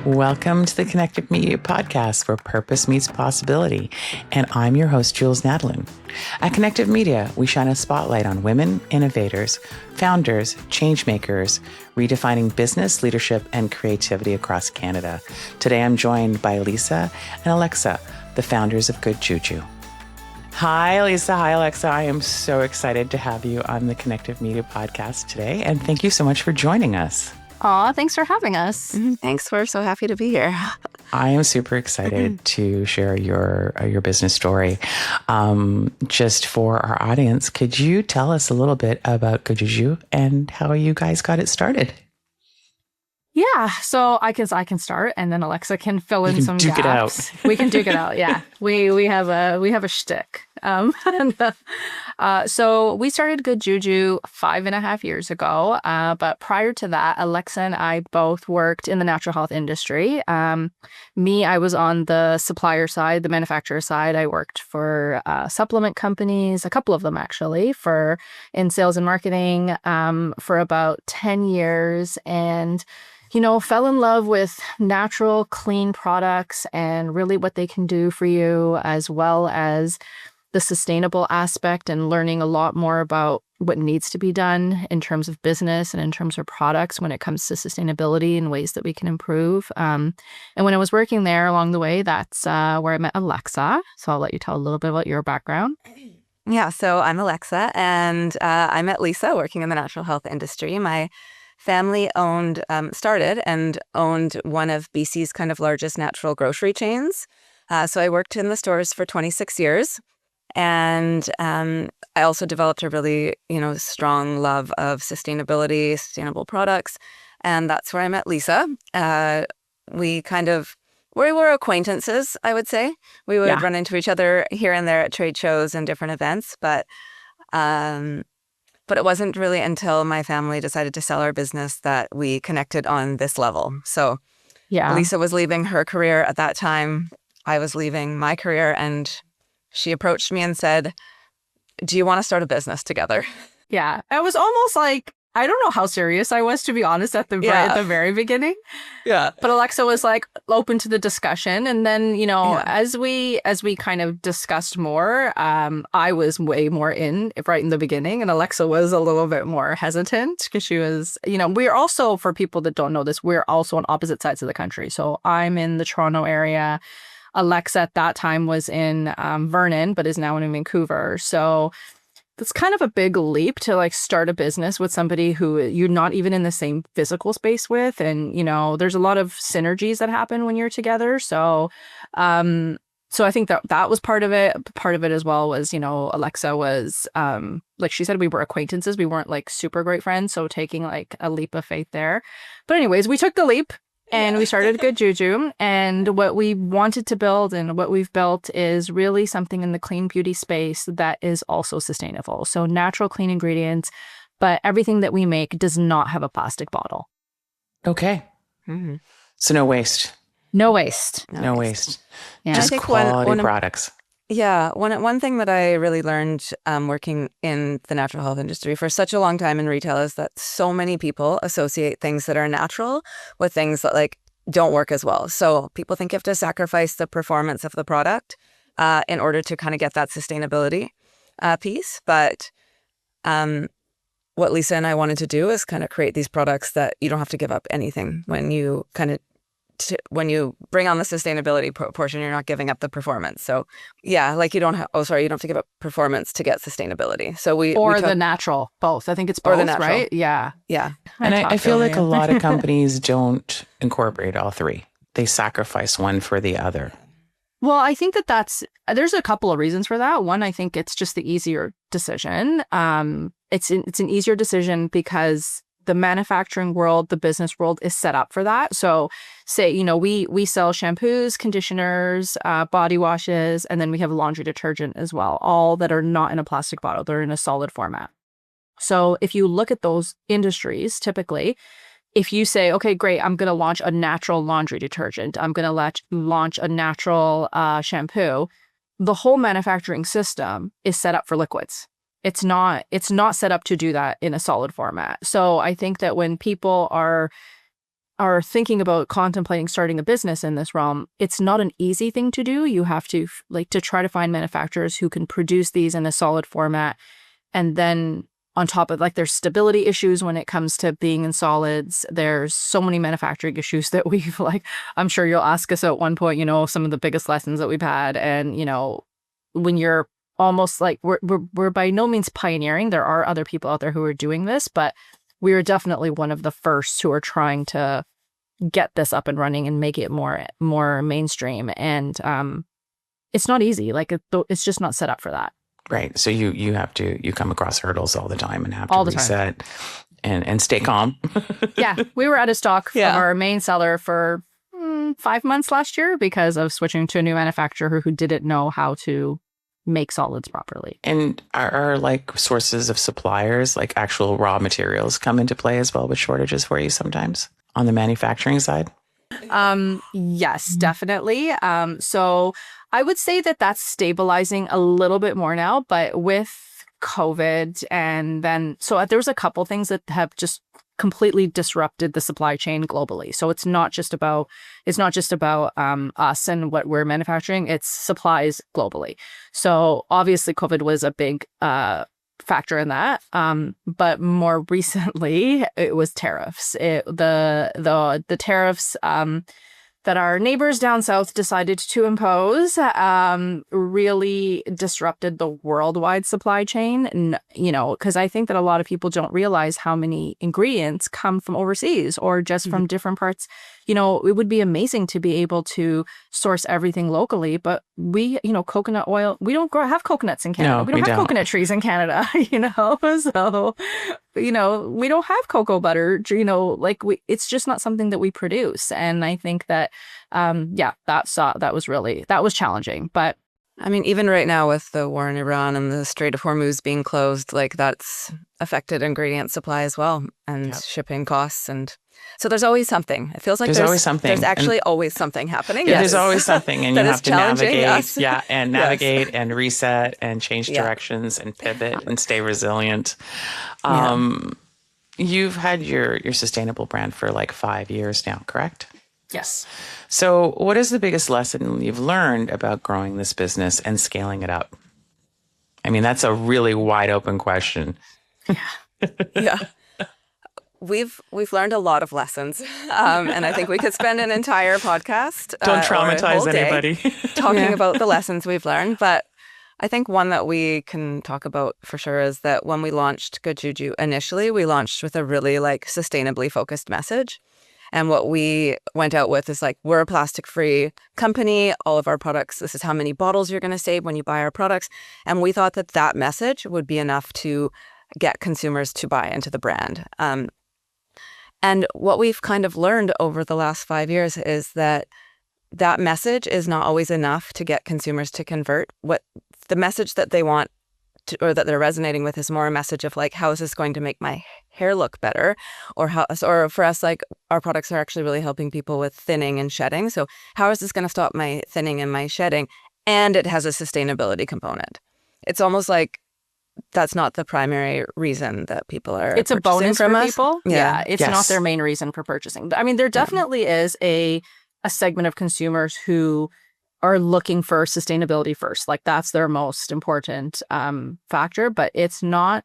Welcome to the Kynective Media Podcast, where purpose meets possibility. And I'm your host, Jules Nadlin. At Kynective Media, we shine a spotlight on women, innovators, founders, changemakers, redefining business, leadership, and creativity across Canada. Today, I'm joined by Lisa and Alexa, the founders of Good Juju. Hi, Lisa. Hi, Alexa. I am so excited to have you on the Kynective Media Podcast today. And thank you so much for joining us. Aw, thanks for having us. Thanks. We're so happy to be here. I am super excited to share your business story. Just for our audience, could you tell us a little bit about Good Juju and how you guys got it started? Yeah, so I can start, and then Alexa can fill in some duke gaps. It out. We can duke it out. Yeah, we have a shtick. So we started Good Juju 5.5 years ago. But prior to that, Alexa and I both worked in the natural health industry. I was on the supplier side, the manufacturer side. I worked for supplement companies, a couple of them actually, in sales and marketing for about 10 years, and fell in love with natural, clean products and really what they can do for you, as well as the sustainable aspect, and learning a lot more about what needs to be done in terms of business and in terms of products when it comes to sustainability and ways that we can improve. And when I was working there along the way, that's where I met Alexa. So I'll let you tell a little bit about your background. Yeah, so I'm Alexa, and I met Lisa working in the natural health industry. My family started and owned one of BC's kind of largest natural grocery chains. So I worked in the stores for 26 years. And I also developed a really, strong love of sustainability, sustainable products. And that's where I met Lisa. We were acquaintances, I would say. We would run into each other here and there at trade shows and different events. But it wasn't really until my family decided to sell our business that we connected on this level. So Lisa was leaving her career at that time. I was leaving my career, and she approached me and said, "Do you want to start a business together?" Yeah, I was almost like, I don't know how serious I was, to be honest, at the very beginning. Yeah. But Alexa was like open to the discussion. And then, as we kind of discussed more, I was way more in right in the beginning. And Alexa was a little bit more hesitant because she was, we're also, for people that don't know this, we're also on opposite sides of the country. So I'm in the Toronto area. Alexa at that time was in Vernon, but is now in Vancouver. So it's kind of a big leap to start a business with somebody who you're not even in the same physical space with. And, there's a lot of synergies that happen when you're together. So I think that was part of it. Part of it as well was, Alexa was, like she said, we were acquaintances. We weren't super great friends. So taking a leap of faith there. But anyways, we took the leap. And we started Good Juju, and what we wanted to build and what we've built is really something in the clean beauty space that is also sustainable. So natural, clean ingredients, but everything that we make does not have a plastic bottle. Okay. Mm-hmm. So no waste. No waste. No waste. Yeah. Just quality products. Yeah. One thing that I really learned working in the natural health industry for such a long time in retail is that so many people associate things that are natural with things that don't work as well. So people think you have to sacrifice the performance of the product in order to kind of get that sustainability piece. But what Lisa and I wanted to do is kind of create these products that you don't have to give up anything when you when you bring on the sustainability portion, you're not giving up the performance. So you don't have to give up performance to get sustainability. So the natural, both. I think it's both, right? Yeah. Yeah. And I feel like a lot of companies don't incorporate all three. They sacrifice one for the other. Well, I think there's a couple of reasons for that. One, I think it's just the easier decision. It's an easier decision because the manufacturing world, the business world is set up for that. So say, we sell shampoos, conditioners, body washes, and then we have laundry detergent as well, all that are not in a plastic bottle. They're in a solid format. So if you look at those industries, typically, if you say, okay, great, I'm going to launch a natural laundry detergent, I'm going to launch a natural shampoo, the whole manufacturing system is set up for liquids. It's not set up to do that in a solid format. So I think that when people are are thinking about contemplating starting a business in this realm, it's not an easy thing to do. You have to to try to find manufacturers who can produce these in a solid format. And then on top of there's stability issues when it comes to being in solids. There's so many manufacturing issues that we've I'm sure you'll ask us at one point, some of the biggest lessons that we've had. And, when you're almost we're by no means pioneering. There are other people out there who are doing this, but we are definitely one of the first who are trying to get this up and running and make it more mainstream. And it's not easy. It's just not set up for that. Right. So you come across hurdles all the time and have to reset and stay calm. Yeah. We were out of stock from our main seller for 5 months last year because of switching to a new manufacturer who didn't know how to make solids properly. And are sources of suppliers, actual raw materials, come into play as well with shortages for you sometimes on the manufacturing side? Yes, definitely. So I would say that that's stabilizing a little bit more now, but with COVID and then, so there was a couple things that have just completely disrupted the supply chain globally. So it's not just about us and what we're manufacturing, it's supplies globally. So obviously COVID was a big factor in that. But more recently it was tariffs. The tariffs that our neighbors down south decided to impose really disrupted the worldwide supply chain. Because I think that a lot of people don't realize how many ingredients come from overseas or just from different parts. It would be amazing to be able to source everything locally, but we, coconut oil, we don't have coconuts in Canada. No, we don't have coconut trees in Canada, so, we don't have cocoa butter, it's just not something that we produce. And I think that, that was challenging. But I mean, even right now with the war in Iran and the Strait of Hormuz being closed, that's affected ingredient supply as well and shipping costs. And so there's always something. It feels like there's always something. There's actually always something happening. Yeah, there's always something, and you have to navigate. Us. Yeah, and navigate and reset and change directions and pivot and stay resilient. You've had your sustainable brand for 5 years now, correct? Yes. So what is the biggest lesson you've learned about growing this business and scaling it up? I mean, that's a really wide open question. Yeah. We've learned a lot of lessons, and I think we could spend an entire podcast. Don't traumatize anybody. talking about the lessons we've learned. But I think one that we can talk about for sure is that when we launched Good Juju initially, we launched with a really sustainably focused message. And what we went out with is we're a plastic-free company. All of our products, this is how many bottles you're going to save when you buy our products. And we thought that message would be enough to get consumers to buy into the brand. And what we've kind of learned over the last 5 years is that message is not always enough to get consumers to convert. What the message that they want or that they're resonating with is more a message of how is this going to make my hair look better, or for us, our products are actually really helping people with thinning and shedding. So how is this going to stop my thinning and my shedding? And it has a sustainability component. It's almost that's not the primary reason that people are. It's a bonus from for us. people. Yeah, it's not their main reason for purchasing. I mean, there definitely is a segment of consumers who are looking for sustainability first. That's their most important factor, but it's not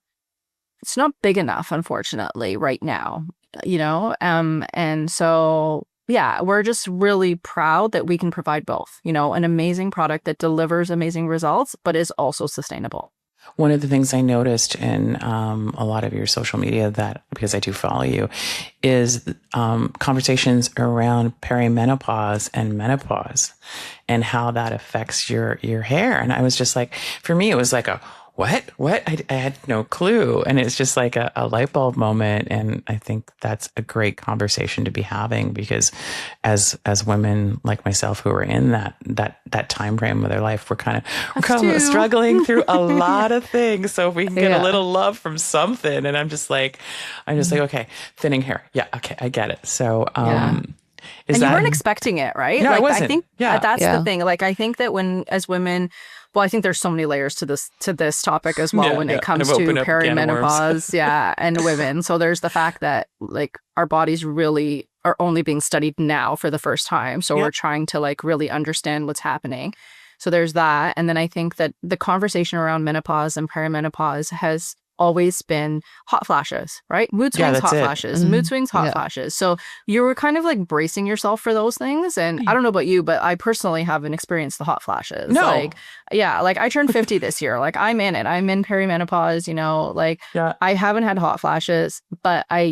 big enough, unfortunately, right now. And so we're just really proud that we can provide both. An amazing product that delivers amazing results, but is also sustainable. One of the things I noticed in a lot of your social media, because I do follow you, is conversations around perimenopause and menopause and how that affects your hair. And I was just for me, it was what? I had no clue. And it's just a light bulb moment. And I think that's a great conversation to be having, because as women like myself who are in that time frame of their life, we're kind of struggling through a lot of things. So if we can get a little love from something, and I'm just okay, thinning hair. Yeah. Okay. I get it. So, and you weren't expecting it, right? No, I wasn't. I think that's the thing. I think that as women, well, I think there's so many layers to this topic as well when it comes to perimenopause, and women. So there's the fact that our bodies really are only being studied now for the first time. So we're trying to like really understand what's happening. So there's that. And then I think that the conversation around menopause and perimenopause has always been hot flashes, right? Mood swings, hot flashes, mood swings, hot flashes. So you were kind of like bracing yourself for those things. And I don't know about you, but I personally haven't experienced the hot flashes. No. Like, like I turned 50 this year. Like I'm in it. I'm in perimenopause, I haven't had hot flashes, but I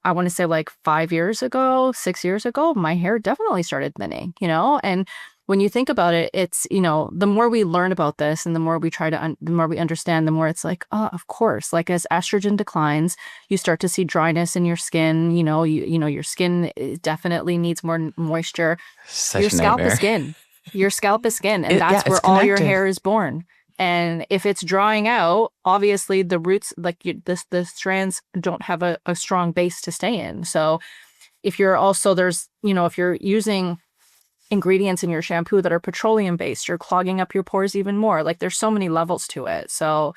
want to say like 6 years ago, my hair definitely started thinning, and when you think about it, it's, the more we learn about this and the more we the more we understand, the more it's like, oh, of course, like as estrogen declines, you start to see dryness in your skin. Your skin definitely needs more moisture. Your scalp is skin. Your scalp is skin. And that's where all your hair is born. And if it's drying out, obviously the roots, like the strands don't have a strong base to stay in. So if you're also, if you're using ingredients in your shampoo that are petroleum based, you're clogging up your pores even more. Like there's so many levels to it. So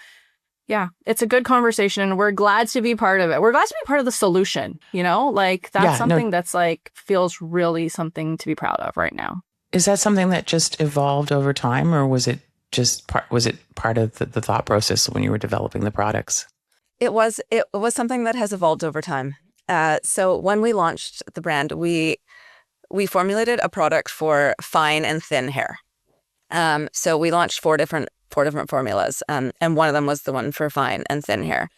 yeah, it's a good conversation and we're glad to be part of it. We're glad to be part of the solution, that's something that's like feels really something to be proud of right now. Is that something that just evolved over time, or was it just part of the thought process when you were developing the products? It was something that has evolved over time. So when we launched the brand, we formulated a product for fine and thin hair. So we launched four different formulas, and one of them was the one for fine and thin hair.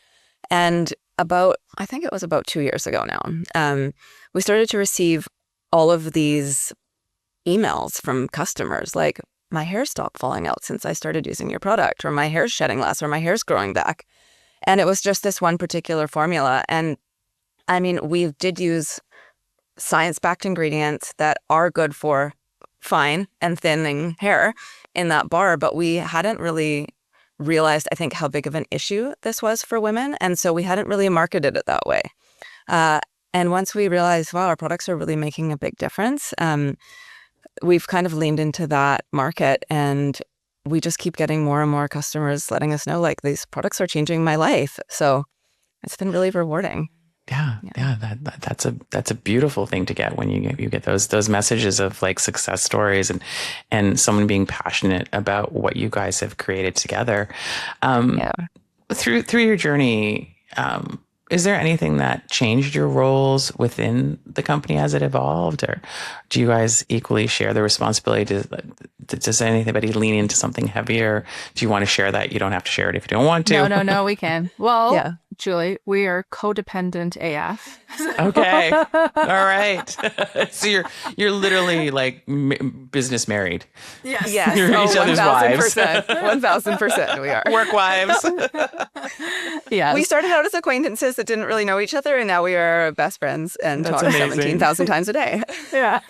And I think it was about 2 years ago now, we started to receive all of these emails from customers like, my hair stopped falling out since I started using your product, or my hair's shedding less, or my hair's growing back. And it was just this one particular formula. And I mean, we did use science-backed ingredients that are good for fine and thinning hair in that bar, but we hadn't really realized, I think, how big of an issue this was for women. And so we hadn't really marketed it that way. And once we realized, wow, our products are really making a big difference, we've kind of leaned into that market, and we just keep getting more and more customers letting us know, like, these products are changing my life. So it's been really rewarding. Yeah. That's a beautiful thing to get when you get those messages of like success stories and someone being passionate about what you guys have created together. Through your journey, is there anything that changed your roles within the company as it evolved, or do you guys equally share the responsibility? Does anybody lean into something heavier? Do you want to share that? You don't have to share it if you don't want to. No, we can. Well, Julie, we are codependent AF. Okay. All right. So you're literally like business married. Yes. You're each other's wives. 1,000% we are. Work wives. Yeah. We started out as acquaintances that didn't really know each other, and now we are best friends and talk 17,000 times a day. Yeah.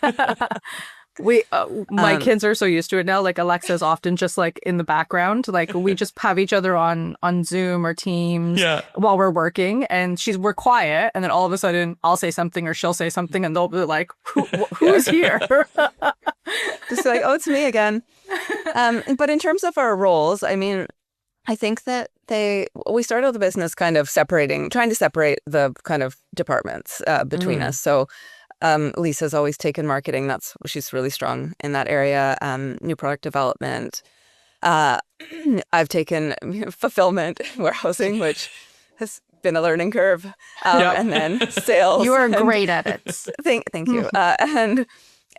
My kids are so used to it now. Like Alexa's often just like in the background. Like we just have each other on Zoom or Teams while we're working, and we're quiet, and then all of a sudden I'll say something or she'll say something, and they'll be like, "Who's here?" Just like, "Oh, it's me again." But in terms of our roles, I mean, I think that we started the business kind of trying to separate the kind of departments between us. So. Lisa's always taken marketing. She's really strong in that area. New product development. I've taken fulfillment, warehousing, which has been a learning curve. And then sales. You are great at it. Thank you.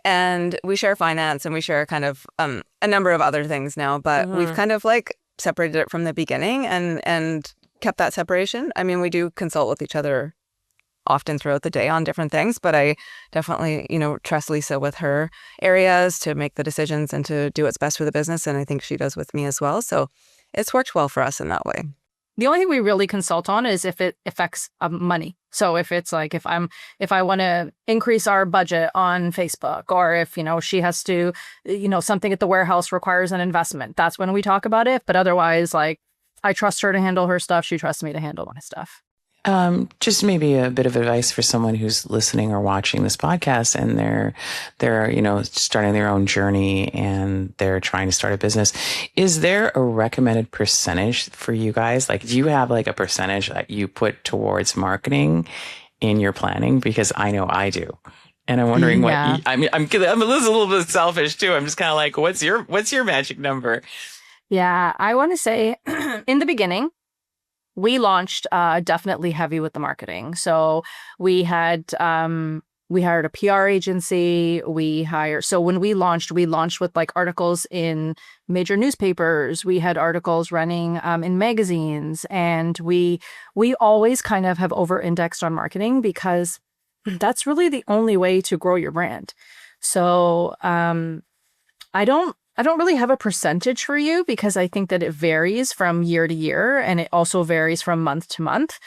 And we share finance, and we share kind of a number of other things now. But we've kind of like separated it from the beginning and kept that separation. I mean, we do consult with each other often throughout the day on different things, but I definitely, trust Lisa with her areas to make the decisions and to do what's best for the business. And I think she does with me as well. So it's worked well for us in that way. The only thing we really consult on is if it affects money. So if it's like, if I want to increase our budget on Facebook, or if, she has to, something at the warehouse requires an investment, that's when we talk about it. But otherwise, like, I trust her to handle her stuff. She trusts me to handle my stuff. Just maybe a bit of advice for someone who's listening or watching this podcast, and they're starting their own journey and they're trying to start a business. Is there a recommended percentage for you guys? Like, do you have like a percentage that you put towards marketing in your planning? Because I know I do. And I'm wondering what Yeah. I'm a little bit selfish too. I'm just kind of like, what's your magic number? Yeah, I want to say in the beginning, we launched definitely heavy with the marketing. So we had we hired a PR agency. So when we launched with like articles in major newspapers. We had articles running in magazines, and we always kind of have over-indexed on marketing because that's really the only way to grow your brand. So I don't really have a percentage for you because I think that it varies from year to year, and it also varies from month to month.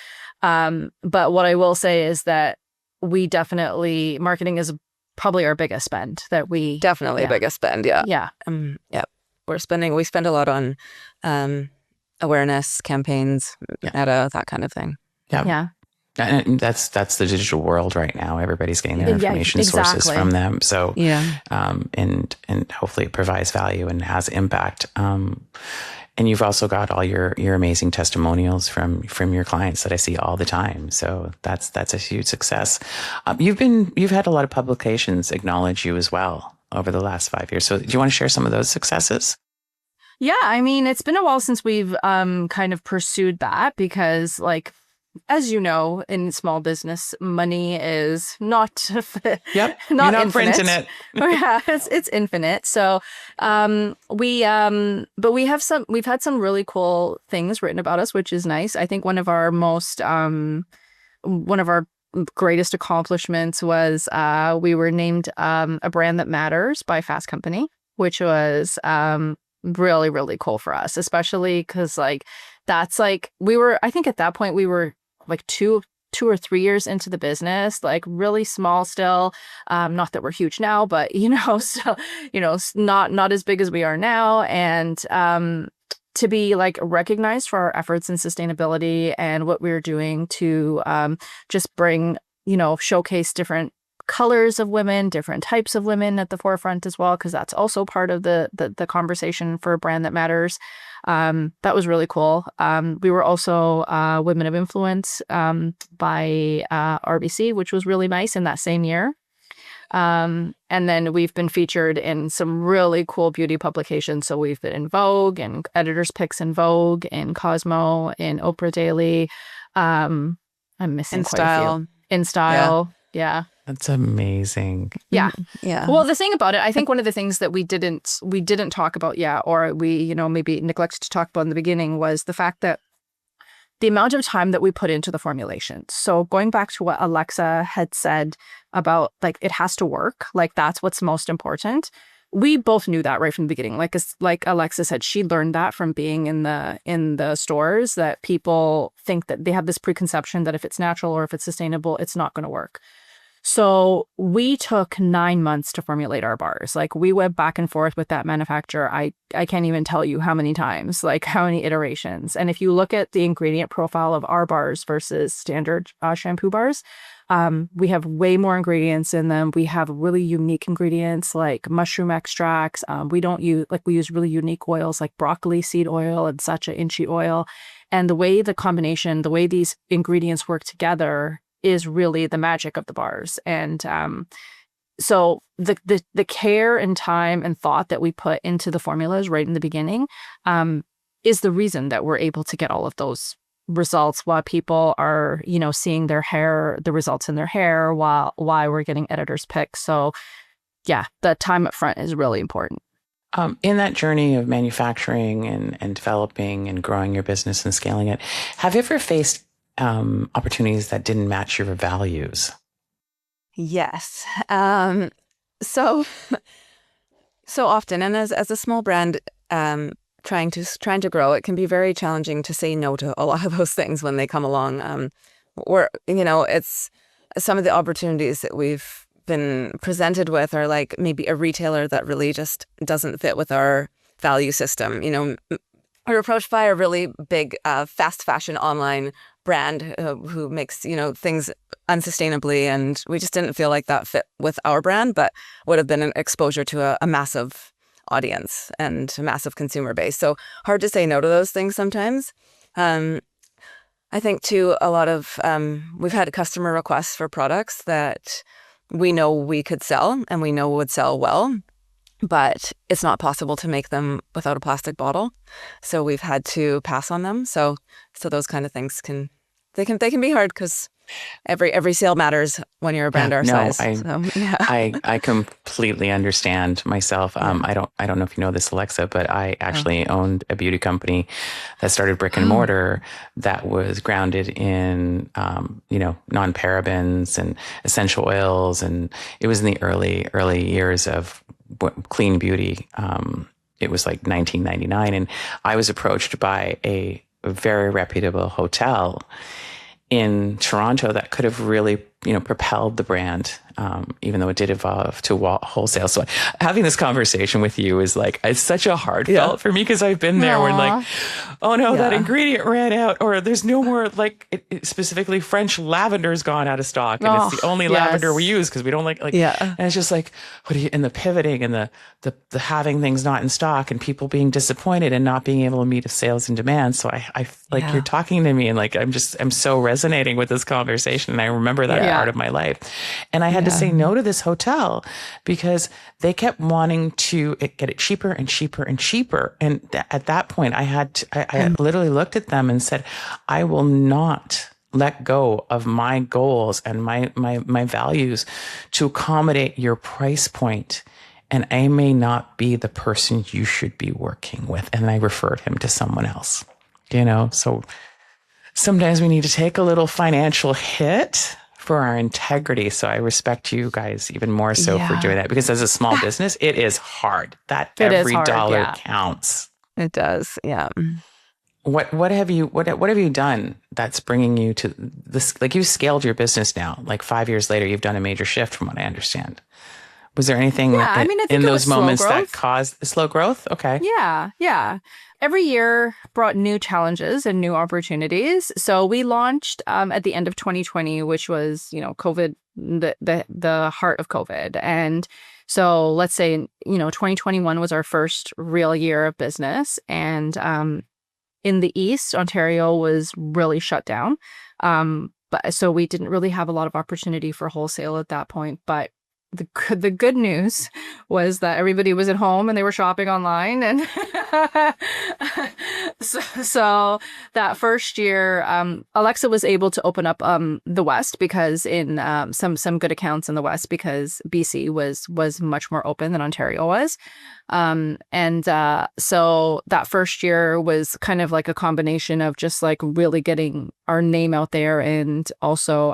But what I will say is that marketing is probably our biggest spend that we Definitely biggest spend. Yeah. Yeah. Yeah. We spend a lot on awareness campaigns, meta, that kind of thing. Yeah. Yeah. And that's the digital world right now. Everybody's getting their information sources from them. So, and hopefully it provides value and has impact. And you've also got all your amazing testimonials from your clients that I see all the time. So that's a huge success. You've had a lot of publications acknowledge you as well over the last 5 years. So do you want to share some of those successes? Yeah, I mean, it's been a while since we've kind of pursued that because, like, as you know, in small business, money is not Yep, not you're not infinite. printing it. Yeah, it's infinite. So but we've had some really cool things written about us, which is nice. I think one of our greatest accomplishments was we were named a brand that matters by Fast Company, which was really, really cool for us, especially because like that's like I think at that point we were like two or 3 years into the business, like really small still. Not that we're huge now, but so not as big as we are now. And to be like recognized for our efforts in sustainability and what we're doing to just bring, showcase different colors of women, different types of women at the forefront as well, because that's also part of the conversation for a brand that matters. That was really cool. We were also Women of Influence by RBC, which was really nice in that same year. And then we've been featured in some really cool beauty publications. So we've been in Vogue and Editor's Picks in Vogue, in Cosmo, in Oprah Daily. I'm missing In quite Style. a few. In Style. Yeah. That's amazing. Yeah. Yeah. Well, the thing about it, I think one of the things that we didn't talk about yet, or we, maybe neglected to talk about in the beginning, was the fact that the amount of time that we put into the formulations. So going back to what Alexa had said about like it has to work, like that's what's most important. We both knew that right from the beginning. Like Alexa said, she learned that from being in the stores, that people think that they have this preconception that if it's natural or if it's sustainable, it's not going to work. So we took 9 months to formulate our bars. Like we went back and forth with that manufacturer. I can't even tell you how many times, like how many iterations. And if you look at the ingredient profile of our bars versus standard shampoo bars, we have way more ingredients in them. We have really unique ingredients like mushroom extracts. We use really unique oils like broccoli seed oil and sacha inchi oil. And the way these ingredients work together is really the magic of the bars. And so the care and time and thought that we put into the formulas right in the beginning is the reason that we're able to get all of those results while people are, seeing the results in their hair while we're getting editors' picks. So yeah, the time up front is really important. In that journey of manufacturing and developing and growing your business and scaling it, have you ever faced opportunities that didn't match your values? Yes. So often, and as a small brand, trying to grow, it can be very challenging to say no to a lot of those things when they come along. It's some of the opportunities that we've been presented with are like maybe a retailer that really just doesn't fit with our value system. We're approached by a really big fast fashion online brand who makes, things unsustainably. And we just didn't feel like that fit with our brand, but would have been an exposure to a massive audience and a massive consumer base. So hard to say no to those things sometimes. I think too, a lot of, we've had customer requests for products that we know we could sell and we know would sell well, but it's not possible to make them without a plastic bottle. So we've had to pass on them. So those kind of things can be hard because every sale matters when you're a brand our size. I completely understand myself. I don't know if you know this, Alexa, but I actually owned a beauty company that started brick and mortar that was grounded in, non-parabens and essential oils. And it was in the early years of clean beauty. It was like 1999. And I was approached by a very reputable hotel in Toronto that could have really, propelled the brand, even though it did evolve to wholesale. So having this conversation with you is like, it's such a heartfelt for me because I've been there when like, oh no, that ingredient ran out, or there's no more, like specifically French lavender has gone out of stock, and it's the only lavender we use because we don't like, and it's just like, and the pivoting and the having things not in stock and people being disappointed and not being able to meet sales and demand. So I like you're talking to me and like, I'm so resonating with this conversation. And I remember that part of my life. And I had to say no to this hotel because they kept wanting to get it cheaper and cheaper and cheaper. And at that point I literally looked at them and said, I will not let go of my goals and my values to accommodate your price point. And I may not be the person you should be working with. And I referred him to someone else, so sometimes we need to take a little financial hit for our integrity. So I respect you guys even more so for doing that, because as a small business, it is hard. Every dollar counts. It does. Yeah. What have you done that's bringing you to this? Like, you've scaled your business now, like 5 years later, you've done a major shift from what I understand. Was there anything in those moments that caused the slow growth? Okay. Yeah. Every year brought new challenges and new opportunities. So we launched at the end of 2020, which was, COVID, the heart of COVID. And so let's say, 2021 was our first real year of business. And in the East, Ontario was really shut down. But so we didn't really have a lot of opportunity for wholesale at that point. But the good news was that everybody was at home and they were shopping online, and so that first year, Alexa was able to open up the West because in some good accounts in the West, because BC was much more open than Ontario was, so that first year was kind of like a combination of just like really getting our name out there and also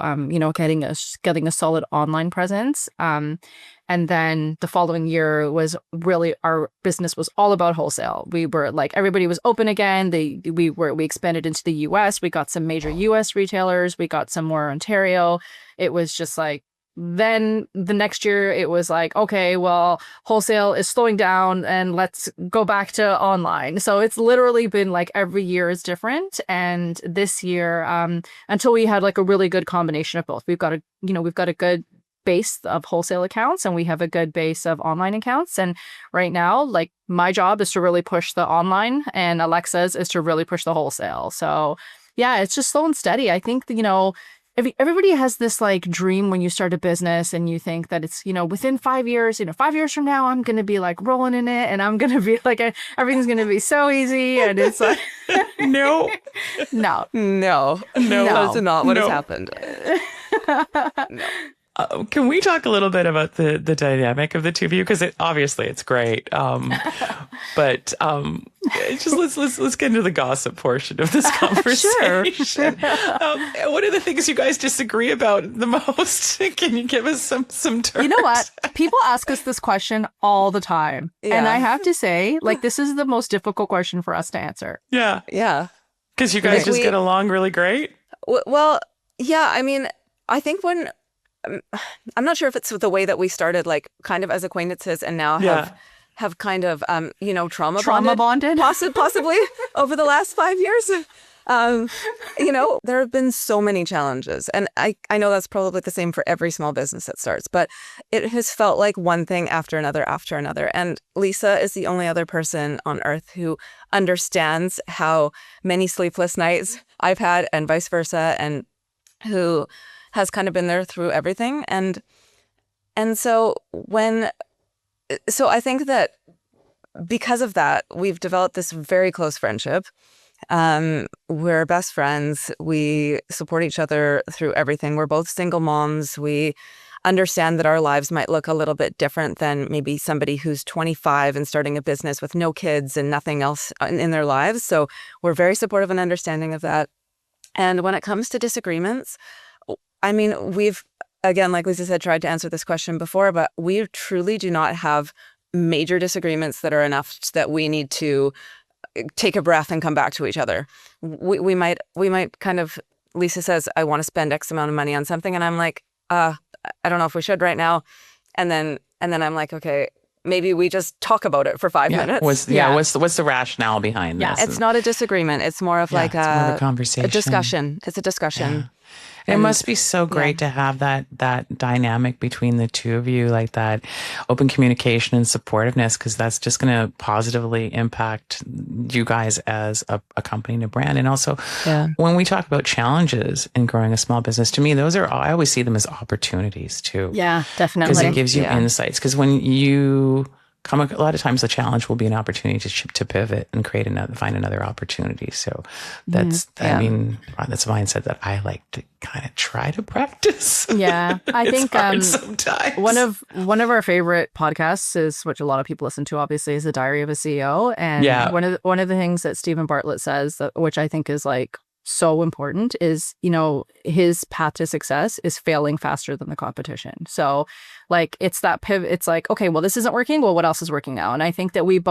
getting a solid online presence. And then the following year was really, our business was all about wholesale. We were like, everybody was open again. We expanded into the US. We got some major US retailers. We got some more Ontario. It was just like, then the next year it was like, okay, well, wholesale is slowing down and let's go back to online. So it's literally been like every year is different. And this year, until we had like a really good combination of both, we've got a good base of wholesale accounts and we have a good base of online accounts. And right now, like, my job is to really push the online and Alexa's is to really push the wholesale. So yeah, it's just slow and steady. I think, everybody has this like dream when you start a business and you think that it's, within 5 years, 5 years from now, I'm going to be like rolling in it and I'm going to be like, everything's going to be so easy. And it's like, no, that's not what has happened. No. Can we talk a little bit about the dynamic of the two of you? Because obviously it's great, but just let's get into the gossip portion of this conversation. Sure. What are the things you guys disagree about the most? Can you give us some dirt? You know what? People ask us this question all the time, and I have to say, like, this is the most difficult question for us to answer. Yeah, because you guys like get along really great. Well, yeah. I mean, I think when. I'm not sure if it's the way that we started, like, kind of as acquaintances and now have kind of, trauma bonded possibly over the last 5 years. There have been so many challenges, and I know that's probably the same for every small business that starts, but it has felt like one thing after another. And Lisa is the only other person on earth who understands how many sleepless nights I've had and vice versa, and who has kind of been there through everything. And And so I think that because of that, we've developed this very close friendship. We're best friends. We support each other through everything. We're both single moms. We understand that our lives might look a little bit different than maybe somebody who's 25 and starting a business with no kids and nothing else in their lives. So we're very supportive and understanding of that. And when it comes to disagreements, I mean, we've, again, like Lisa said, tried to answer this question before, but we truly do not have major disagreements that are enough that we need to take a breath and come back to each other. We might kind of, Lisa says, I want to spend X amount of money on something. And I'm like, I don't know if we should right now. And then I'm like, okay, maybe we just talk about it for 5 minutes. What's the rationale behind this? It's not a disagreement. It's more of like more of a conversation. A discussion. It's a discussion. Yeah. It must be so great to have that dynamic between the two of you, like that open communication and supportiveness, because that's just going to positively impact you guys as a company and a brand. And also, when we talk about challenges in growing a small business, to me, I always see them as opportunities too. Yeah, definitely. Because it gives you insights. Because when you a lot of times the challenge will be an opportunity to pivot and find another opportunity. So that's, I mean, that's a mindset that I like to kind of try to practice. Yeah. I think sometimes. one of our favorite podcasts is, which a lot of people listen to, obviously, is The Diary of a CEO. And one of the things that Stephen Bartlett says, which I think is like so important, is, his path to success is failing faster than the competition. So like, it's that pivot. It's like, okay, well, this isn't working. Well, what else is working now? And I think that we're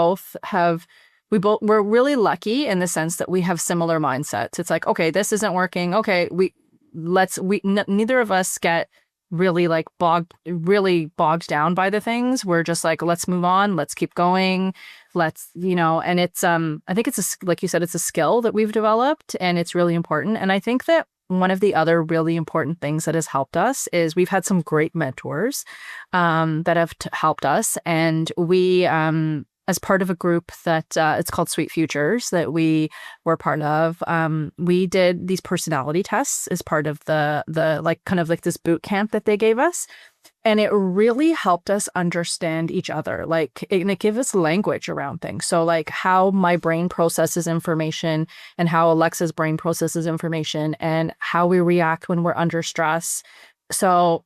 really lucky in the sense that we have similar mindsets. It's like, okay, this isn't working. Okay, neither of us get really bogged down by the things. We're just like, let's move on. Let's keep going. And it's, I think it's like you said, it's a skill that we've developed, and it's really important. And I think that one of the other really important things that has helped us is we've had some great mentors that have helped us. And we, as part of a group that it's called Sweet Futures that we were part of, we did these personality tests as part of the like kind of like this boot camp that they gave us. And it really helped us understand each other. And it gave us language around things. So like how my brain processes information and how Alexa's brain processes information and how we react when we're under stress. So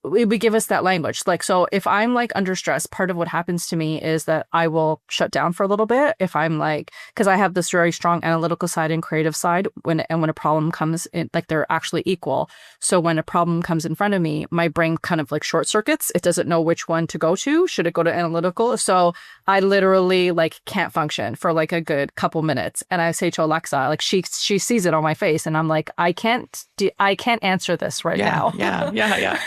we give us that language. Like, so if I'm like under stress, part of what happens to me is that I will shut down for a little bit. If I'm like, because I have this very strong analytical side and creative side, when a problem comes in, like they're actually equal. So when a problem comes in front of me, my brain kind of like short circuits. It doesn't know which one to go to. Should it go to analytical? So I literally like can't function for like a good couple minutes. And I say to Alexa, like she sees it on my face, and I'm like, I can't answer this right now. Yeah.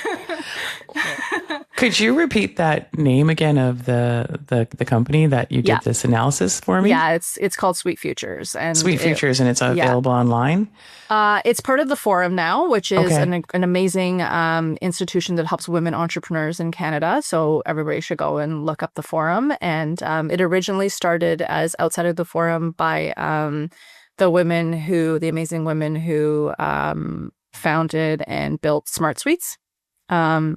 Could you repeat that name again of the company that you did this analysis for me? Yeah, it's called Sweet Futures. And Sweet Futures, and it's available online? It's part of the Forum now, which is an amazing institution that helps women entrepreneurs in Canada. So everybody should go and look up the Forum. And it originally started as outside of the Forum by the amazing women who founded and built Smart Suites. They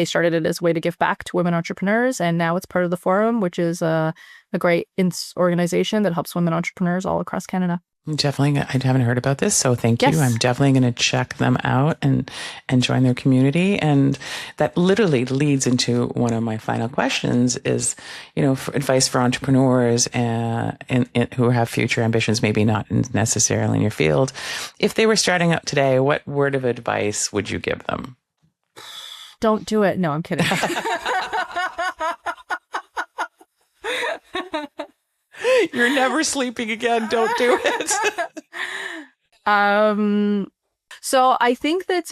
started it as a way to give back to women entrepreneurs, and now it's part of the Forum, which is a great organization that helps women entrepreneurs all across Canada. Definitely, I haven't heard about this, so thank you. I'm definitely going to check them out and join their community. And that literally leads into one of my final questions: is for advice for entrepreneurs and who have future ambitions, maybe not necessarily in your field. If they were starting out today, what word of advice would you give them? Don't do it. No, I'm kidding. You're never sleeping again. Don't do it. So I think that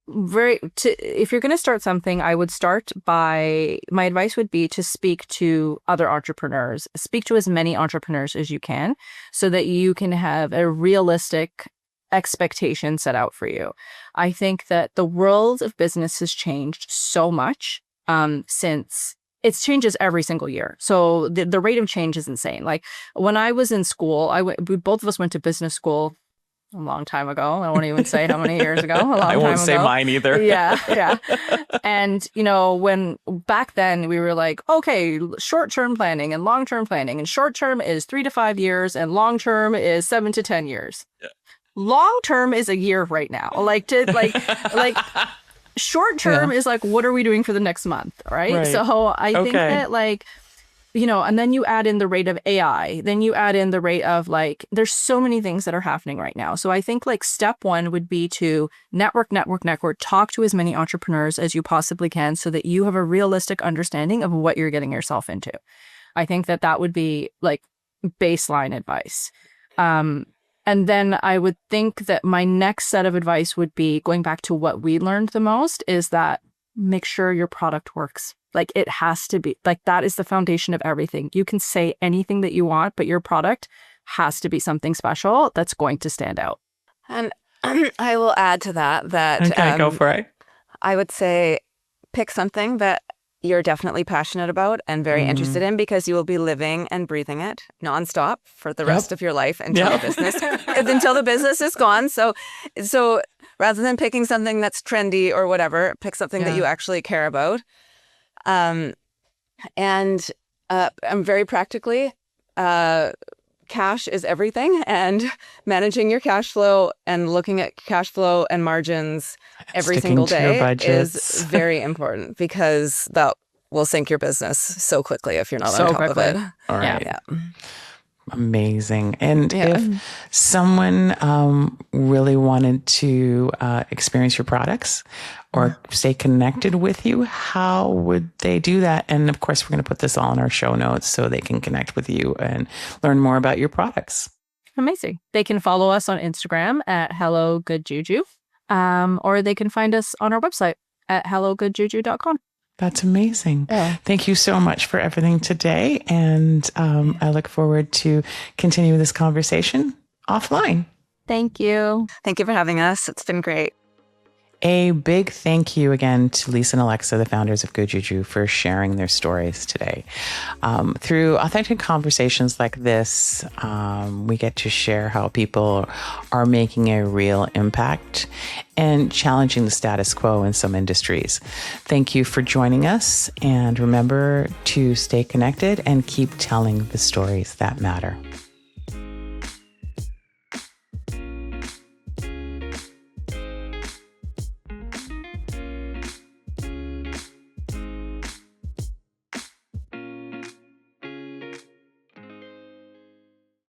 if you're going to start something, I would start by, my advice would be to speak to other entrepreneurs. Speak to as many entrepreneurs as you can, so that you can have a realistic expectation set out for you. I think that the world of business has changed so much since. It changes every single year. So the rate of change is insane. Like when I was in school, both of us went to business school. a long time ago. I won't even say how many years ago. A long I time won't say ago. mine either. Yeah. And, when back then we were like, okay, short-term planning and long-term planning, and short-term is 3 to 5 years and long-term is 7 to 10 years. Yeah. Long-term is a year right now. Short-term is like, what are we doing for the next month? Right. So I think that and then you add in the rate of AI, then you add in the rate of there's so many things that are happening right now. So I think step one would be to network, talk to as many entrepreneurs as you possibly can so that you have a realistic understanding of what you're getting yourself into. I think that would be baseline advice. And then I would think that my next set of advice would be going back to what we learned the most is that make sure your product works. It has to be that is the foundation of everything. You can say anything that you want, but your product has to be something special that's going to stand out. And I will add to that okay, go for it. I would say pick something that you're definitely passionate about and very interested in, because you will be living and breathing it nonstop for the rest of your life until the business is gone. So rather than picking something that's trendy or whatever, pick something that you actually care about. I'm very practically, cash is everything, and managing your cash flow and looking at cash flow and margins every single day is very important, because that will sink your business so quickly if you're not on top of it. All right. Yeah. Amazing. And if someone really wanted to experience your products or stay connected with you, how would they do that? And of course, we're going to put this all in our show notes so they can connect with you and learn more about your products. Amazing. They can follow us on Instagram at Hello Good Juju, or they can find us on our website at hellogoodjuju.com. That's amazing. Yeah. Thank you so much for everything today. And I look forward to continuing this conversation offline. Thank you. Thank you for having us. It's been great. A big thank you again to Lisa and Alexa, the founders of Good Juju, for sharing their stories today. Through authentic conversations like this, we get to share how people are making a real impact and challenging the status quo in some industries. Thank you for joining us, and remember to stay connected and keep telling the stories that matter.